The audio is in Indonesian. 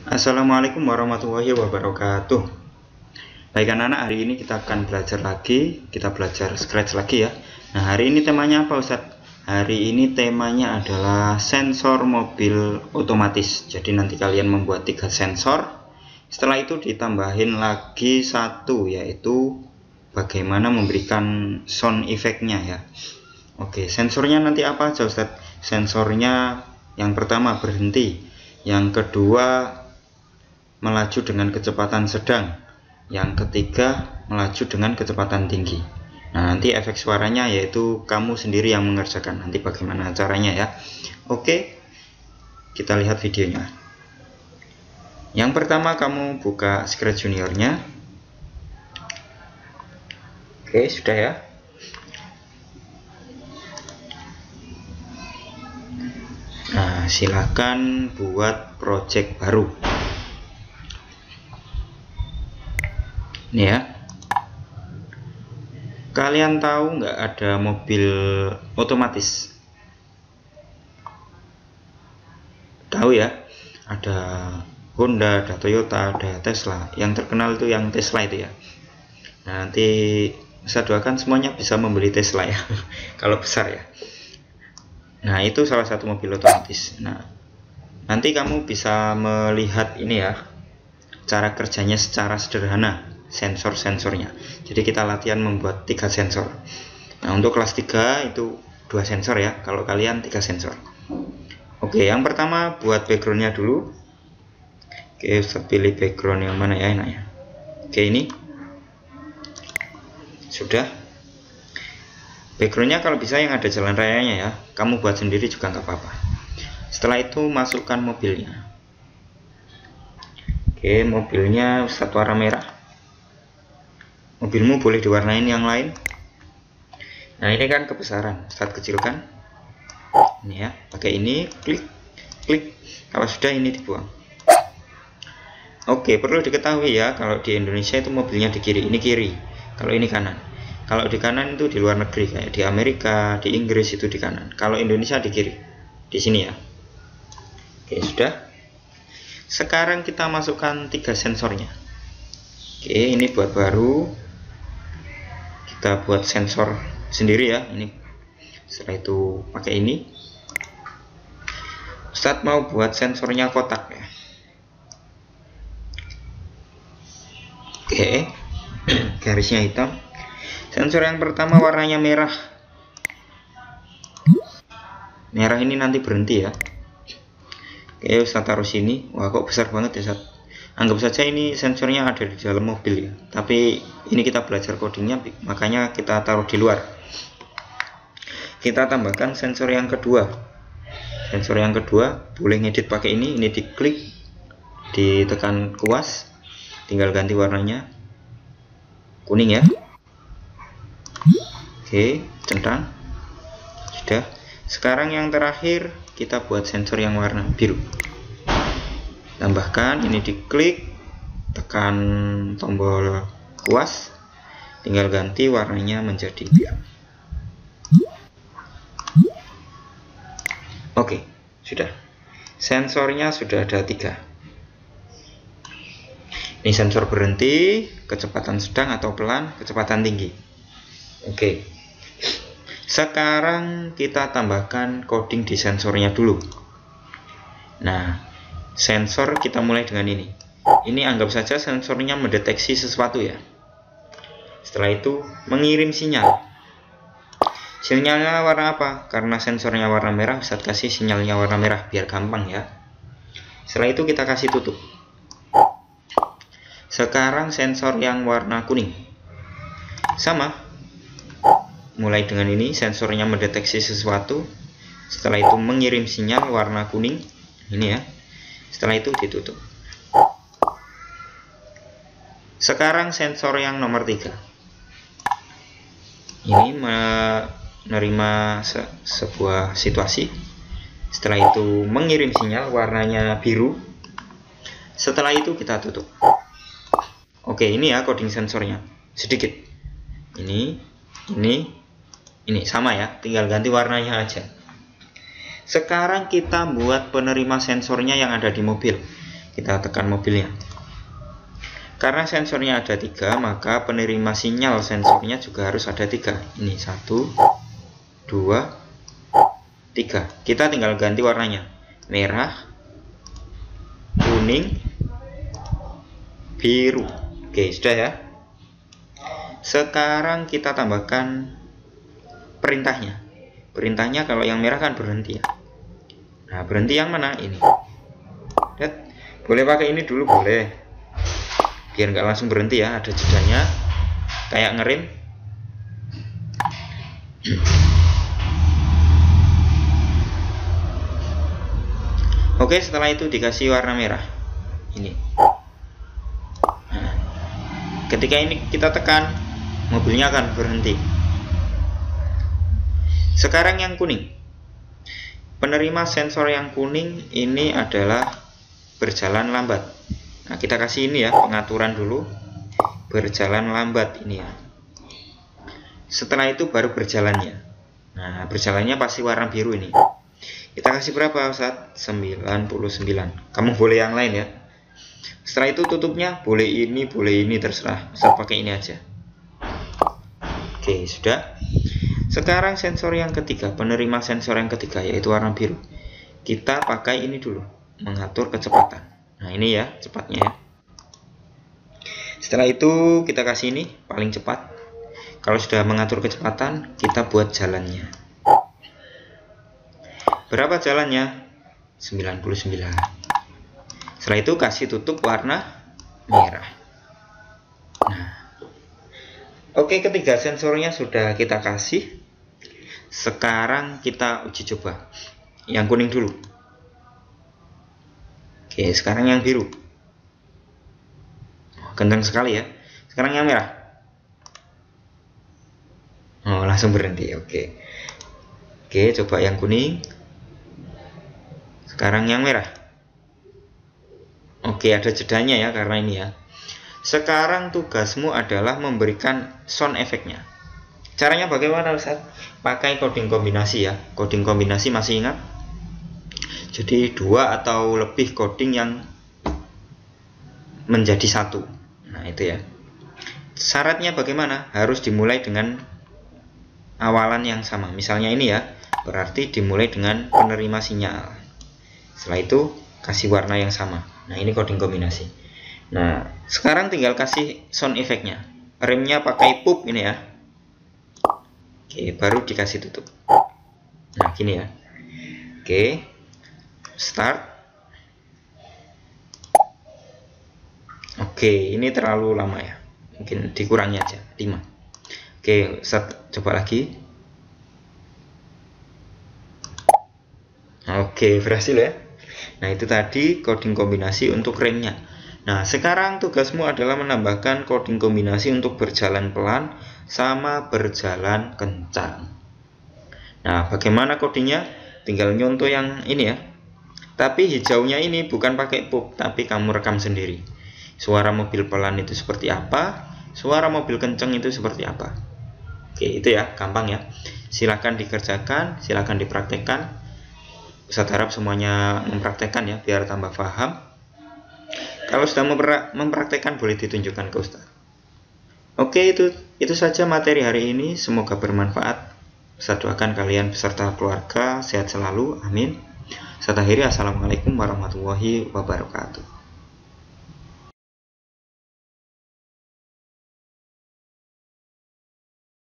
Assalamualaikum warahmatullahi wabarakatuh. Baik anak-anak, hari ini kita akan belajar lagi. Kita belajar Scratch lagi ya. Nah, hari ini temanya apa Ustadz? Hari ini temanya adalah sensor mobil otomatis. Jadi nanti kalian membuat 3 sensor. Setelah itu ditambahin lagi satu, yaitu bagaimana memberikan sound effect-nya ya. Oke, sensornya nanti apa aja Ustadz? Sensornya yang pertama berhenti, yang kedua melaju dengan kecepatan sedang, yang ketiga melaju dengan kecepatan tinggi. Nah, nanti efek suaranya yaitu kamu sendiri yang mengerjakan. Nanti bagaimana caranya ya. Oke, kita lihat videonya. Yang pertama kamu buka Scratch Juniornya. Oke, sudah ya. Nah, silakan buat project baru. Ini ya. Kalian tahu nggak ada mobil otomatis? Tahu ya? Ada Honda, ada Toyota, ada Tesla. Yang terkenal itu yang Tesla itu ya. Nah, nanti saya doakan semuanya bisa membeli Tesla ya. Kalau besar ya. Nah, itu salah satu mobil otomatis. Nah, nanti kamu bisa melihat ini ya, cara kerjanya secara sederhana. Sensor-sensornya. Jadi kita latihan membuat 3 sensor. Nah, untuk kelas 3 itu 2 sensor ya. Kalau kalian 3 sensor. Oke, yang pertama buat backgroundnya dulu. Oke, Ustaz pilih background yang mana ya enaknya. Oke, ini sudah. Backgroundnya kalau bisa yang ada jalan rayanya ya. Kamu buat sendiri juga nggak apa-apa. Setelah itu masukkan mobilnya. Oke, mobilnya Ustaz warna merah. Mobilmu boleh diwarnain yang lain. Nah, ini kan kebesaran, Ustaz kecilkan. Ini ya, pakai ini, klik. Kalau sudah ini dibuang. Oke, perlu diketahui ya, kalau di Indonesia itu mobilnya di kiri, ini kiri. Kalau ini kanan. Kalau di kanan itu di luar negeri, kayak di Amerika, di Inggris itu di kanan. Kalau Indonesia di kiri, di sini ya. Oke, sudah. Sekarang kita masukkan 3 sensornya. Oke, ini buat baru. Kita buat sensor sendiri ya, ini. Setelah itu pakai ini. Ustadz mau buat sensornya kotak ya. Oke, garisnya hitam. Sensor yang pertama warnanya merah. Merah ini nanti berhenti ya. Oke, Ustadz taruh sini. Wah, kok besar banget ya Ustadz. Anggap saja ini sensornya ada di dalam mobil ya. Tapi ini kita belajar codingnya, makanya kita taruh di luar. Kita tambahkan sensor yang kedua. Sensor yang kedua boleh ngedit pakai ini diklik, ditekan kuas, tinggal ganti warnanya kuning ya. Oke, centang. Sudah. Sekarang yang terakhir kita buat sensor yang warna biru. Tambahkan ini diklik, tekan tombol kuas, tinggal ganti warnanya menjadi biru. Oke, sudah. Sensornya sudah ada 3. Ini sensor berhenti, kecepatan sedang atau pelan, kecepatan tinggi. Oke. Sekarang kita tambahkan coding di sensornya dulu. Nah, sensor kita mulai dengan ini. Ini anggap saja sensornya mendeteksi sesuatu ya. Setelah itu mengirim sinyal. Sinyalnya warna apa? Karena sensornya warna merah, Ustadz kasih sinyalnya warna merah biar gampang ya. Setelah itu kita kasih tutup. Sekarang sensor yang warna kuning. Sama. Mulai dengan ini sensornya mendeteksi sesuatu. Setelah itu mengirim sinyal warna kuning. Ini ya. Setelah itu ditutup. Sekarang sensor yang nomor 3. Ini menerima sebuah situasi. Setelah itu mengirim sinyal warnanya biru. Setelah itu kita tutup. Oke, ini ya coding sensornya. Sedikit. Ini sama ya, tinggal ganti warnanya aja. Sekarang kita buat penerima sensornya yang ada di mobil. kita tekan mobilnya. Karena sensornya ada 3, maka penerima sinyal sensornya juga harus ada 3. Ini 1, 2, 3. Kita tinggal ganti warnanya, merah, kuning, biru. Oke, sudah ya. Sekarang kita tambahkan perintahnya. Perintahnya kalau yang merah kan berhenti ya. Nah, berhenti yang mana? Ini. Lihat, boleh pakai ini dulu, boleh. Biar nggak langsung berhenti ya, ada jedanya. Kayak ngerem. Oke, setelah itu dikasih warna merah. Ini. Nah, ketika ini kita tekan, mobilnya akan berhenti. Sekarang yang kuning. Penerima sensor yang kuning ini adalah berjalan lambat. Nah, kita kasih ini ya, pengaturan dulu. Berjalan lambat ini ya. Setelah itu baru berjalannya. Nah, berjalannya pasti warna biru ini. Kita kasih berapa, Ustaz? 99. Kamu boleh yang lain ya. Setelah itu tutupnya boleh ini, terserah. Ustaz pakai ini aja. Oke, sudah. Sekarang sensor yang ketiga, penerima sensor yang ketiga yaitu warna biru. Kita pakai ini dulu, mengatur kecepatan. Nah, ini ya cepatnya ya. Setelah itu kita kasih ini paling cepat. Kalau sudah mengatur kecepatan, kita buat jalannya. Berapa jalannya? 99. Setelah itu kasih tutup warna merah. Nah, oke, ketiga sensornya sudah kita kasih. Sekarang kita uji coba yang kuning dulu. Oke, sekarang yang biru. Kencang sekali ya. Sekarang yang merah. Oh, langsung berhenti. Oke, coba yang kuning. Sekarang yang merah. Oke, ada jedanya ya karena ini ya. Sekarang tugasmu adalah memberikan sound efeknya. Caranya bagaimana, Ustaz? Pakai coding kombinasi ya. Coding kombinasi masih ingat? Jadi 2 atau lebih coding yang menjadi 1. Nah, itu ya. Syaratnya bagaimana? Harus dimulai dengan awalan yang sama. Misalnya ini ya, berarti dimulai dengan penerima sinyal. Setelah itu kasih warna yang sama. Nah, ini coding kombinasi. Nah, sekarang tinggal kasih sound efeknya. Remnya pakai pup ini ya. Oke, baru dikasih tutup. Nah, gini ya. Oke, start. Oke, ini terlalu lama ya. Mungkin dikurangi aja, 5. Oke, coba lagi. Oke, berhasil ya. Nah, itu tadi coding kombinasi untuk remnya. Nah, sekarang tugasmu adalah menambahkan coding kombinasi untuk berjalan pelan sama berjalan kencang. Nah, bagaimana codingnya? Tinggal nyontoh yang ini ya. Tapi hijaunya ini bukan pakai pup, tapi kamu rekam sendiri. Suara mobil pelan itu seperti apa? Suara mobil kencang itu seperti apa? Oke, itu ya, gampang ya. Silakan dikerjakan, silakan dipraktekkan. Ustaz harap semuanya mempraktekkan ya, biar tambah paham. Kalau sudah mempraktekkan boleh ditunjukkan ke Ustaz. Oke, itu saja materi hari ini. Semoga bermanfaat. Ustaz doakan kalian beserta keluarga sehat selalu. Amin. Ustaz akhiri, assalamualaikum warahmatullahi wabarakatuh.